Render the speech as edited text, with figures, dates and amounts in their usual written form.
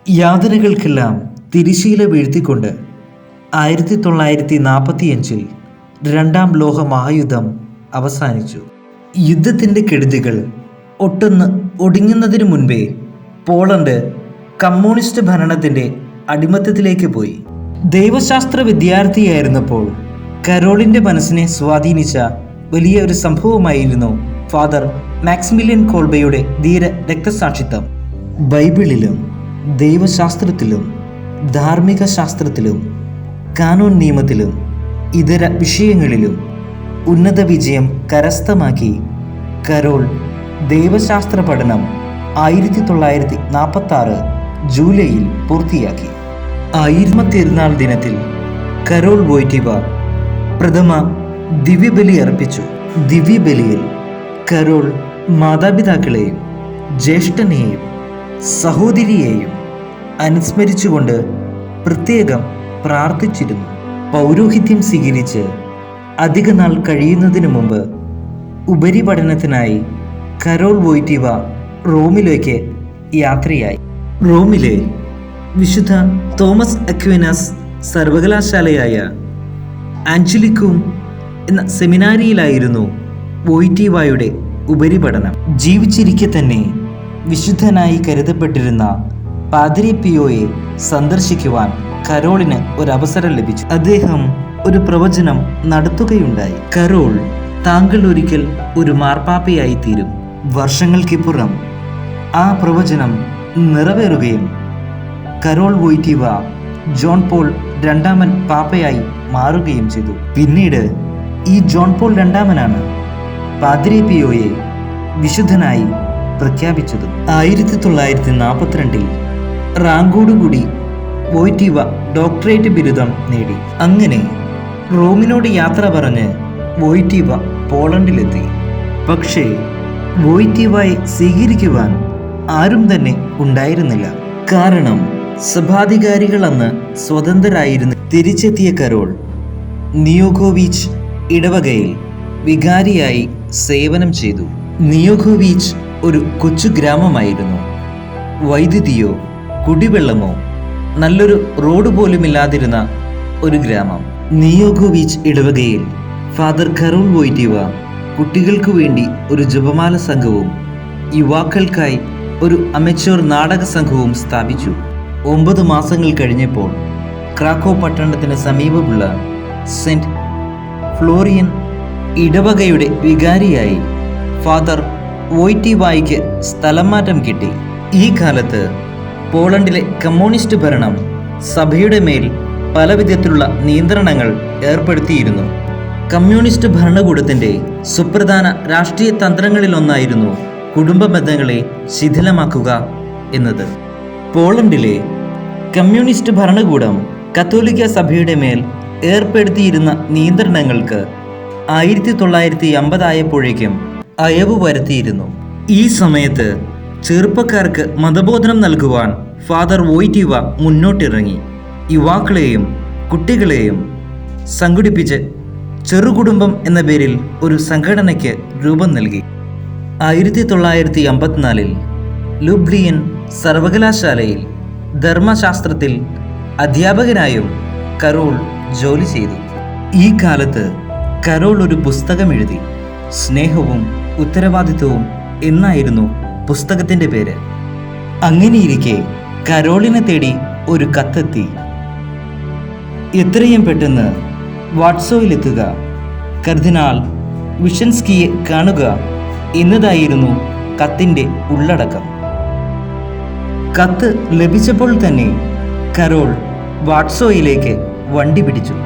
യാതനകൾക്കെല്ലാം തിരശീല വീഴ്ത്തിക്കൊണ്ട് 1945 രണ്ടാം ലോക മഹായുദ്ധം അവസാനിച്ചു. യുദ്ധത്തിൻ്റെ കെടുതികൾ ഒട്ടൊന്ന് ഒടുങ്ങുന്നതിനു മുൻപേ പോളണ്ട് കമ്മ്യൂണിസ്റ്റ് ഭരണത്തിൻ്റെ അടിമത്തത്തിലേക്ക് പോയി. ദൈവശാസ്ത്ര വിദ്യാർത്ഥിയായിരുന്നപ്പോൾ കരോളിൻ്റെ മനസ്സിനെ സ്വാധീനിച്ച വലിയ ഒരു സംഭവമായിരുന്നു ഫാദർ മാക്സിമിലിയൻ കോൾബയുടെ ധീര രക്തസാക്ഷിത്വം. ബൈബിളിലും ദൈവശാസ്ത്രത്തിലും ധാർമ്മിക ശാസ്ത്രത്തിലും കാനോൻ നിയമത്തിലും ഇതര വിഷയങ്ങളിലും ഉന്നത വിജയം കരസ്ഥമാക്കി കരോൾ ദൈവശാസ്ത്ര പഠനം 1946 ജൂലൈയിൽ പൂർത്തിയാക്കി. തിരുനാൾ ദിനത്തിൽ കരോൾ വോയ്റ്റിവ പ്രഥമ ദിവ്യബലി അർപ്പിച്ചു. ദിവ്യബലിയിൽ കരോൾ മാതാപിതാക്കളെയും ജ്യേഷ്ഠനെയും സഹോദരിയെയും അനുസ്മരിച്ചുകൊണ്ട് പ്രത്യേകം പ്രാർത്ഥിച്ചിരുന്നു. പൗരോഹിത്യം സ്വീകരിച്ച് അധിക നാൾ കഴിയുന്നതിന് മുമ്പ് ഉപരിപഠനത്തിനായി കരോൾ വോയ്റ്റിവ റോമിലേക്ക് യാത്രയായി. റോമിലെ വിശുദ്ധ തോമസ് അക്വിനാസ് സർവകലാശാലയായ ആഞ്ചലിക്കും എന്ന സെമിനാരിയിലായിരുന്നു വോയ്റ്റിവയുടെ ഉപരിപഠനം. ജീവിച്ചിരിക്കെ തന്നെ വിശുദ്ധനായി കരുതപ്പെട്ടിരുന്ന പാദ്രി പിയോയെ സന്ദർശിക്കുവാൻ കരോളിന് ഒരവസരം ലഭിച്ചു. അദ്ദേഹം ഒരു പ്രവചനം നടത്തുകയുണ്ടായി. കരോൾ, താങ്കൾ ഒരിക്കൽ ഒരു മാർപ്പാപ്പയായി തീരും. വർഷങ്ങൾക്കിപ്പുറം ആ പ്രവചനം നിറവേറുകയും കരോൾ വോയ്റ്റിവ ജോൺ പോൾ രണ്ടാമൻ പാപ്പയായി മാറുകയും ചെയ്തു. പിന്നീട് ഈ ജോൺ പോൾ രണ്ടാമനാണ് പാദ്രി പിയോയെ വിശുദ്ധനായി പ്രഖ്യാപിച്ചത്. 1942 റാങ്കോടുകൂടി വോയ്റ്റിവ ഡോക്ടറേറ്റ് ബിരുദം നേടി. അങ്ങനെ റോമിനോട് യാത്ര പറഞ്ഞ് വോയ്റ്റിവ പോളണ്ടിലെത്തി. പക്ഷേ വോയ്റ്റിവയെ സ്വീകരിക്കുവാൻ ആരും തന്നെ ഉണ്ടായിരുന്നില്ല. കാരണം സഭാധികാരികൾ അന്ന് സ്വതന്ത്രരായിരുന്നു. തിരിച്ചെത്തിയ കരോൾ നിയോഗോവിച്ച് ഇടവകയിൽ വികാരിയായി സേവനം ചെയ്തു. നിയോഗോവിച്ച് ഒരു കൊച്ചു ഗ്രാമമായിരുന്നു. വൈദ്യുതിയോ കുടിവെള്ളമോ നല്ലൊരു റോഡ് പോലുമില്ലാതിരുന്ന ഒരു ഗ്രാമം. നിയോഗോവിച്ച് ഇടവകയിൽ ഫാദർ കരോൾ വോയ്റ്റിവ കുട്ടികൾക്കു വേണ്ടി ഒരു ജപമാല സംഘവും യുവാക്കൾക്കായി ഒരു അമച്വർ നാടക സംഘവും സ്ഥാപിച്ചു. 9 മാസങ്ങൾ കഴിഞ്ഞപ്പോൾ ക്രാക്കോ പട്ടണത്തിന് സമീപമുള്ള സെന്റ് ഫ്ലോറിയൻ ഇടവകയുടെ വികാരിയായി ഫാദർ വോയ്റ്റിവയ്ക്ക് സ്ഥലം മാറ്റം കിട്ടി. ഈ കാലത്ത് പോളണ്ടിലെ കമ്മ്യൂണിസ്റ്റ് ഭരണം സഭയുടെ മേൽ പലവിധത്തിലുള്ള നിയന്ത്രണങ്ങൾ ഏർപ്പെടുത്തിയിരുന്നു. കമ്മ്യൂണിസ്റ്റ് ഭരണകൂടത്തിൻ്റെ സുപ്രധാന രാഷ്ട്രീയ തന്ത്രങ്ങളിലൊന്നായിരുന്നു കുടുംബ ബന്ധങ്ങളെ ശിഥിലമാക്കുക എന്നത്. പോളണ്ടിലെ കമ്മ്യൂണിസ്റ്റ് ഭരണകൂടം കത്തോലിക്ക സഭയുടെ മേൽ ഏർപ്പെടുത്തിയിരുന്ന നിയന്ത്രണങ്ങൾക്ക് 1950 ആയപ്പോഴേക്കും അയവ് വരുത്തിയിരുന്നു. ഈ സമയത്ത് ചെറുപ്പക്കാർക്ക് മതബോധനം നൽകുവാൻ ഫാദർ വോയ്റ്റിവ മുന്നോട്ടിറങ്ങി. യുവാക്കളെയും കുട്ടികളെയും സംഘടിപ്പിച്ച് ചെറുകുടുംബം എന്ന പേരിൽ ഒരു സംഘടനയ്ക്ക് രൂപം നൽകി. 1954 ലുബ്ലിയൻ സർവകലാശാലയിൽ ധർമ്മശാസ്ത്രത്തിൽ അധ്യാപകനായും കരോൾ ജോലി ചെയ്തു. ഈ കാലത്ത് കരോൾ ഒരു പുസ്തകം എഴുതി. സ്നേഹവും ഉത്തരവാദിത്വവും എന്നായിരുന്നു പുസ്തകത്തിൻ്റെ പേര്. അങ്ങനെയിരിക്കെ കരോളിനെ തേടി ഒരു കത്തെത്തി. എത്രയും പെട്ടെന്ന് വാട്സോയിലെത്തുക, കർദിനാൾ വിഷൻസ്കിയെ കാണുക എന്നതായിരുന്നു കത്തിൻ്റെ ഉള്ളടക്കം. കത്ത് ലഭിച്ചപ്പോൾ തന്നെ കരോൾ വാട്സോയിലേക്ക് വണ്ടി പിടിച്ചു.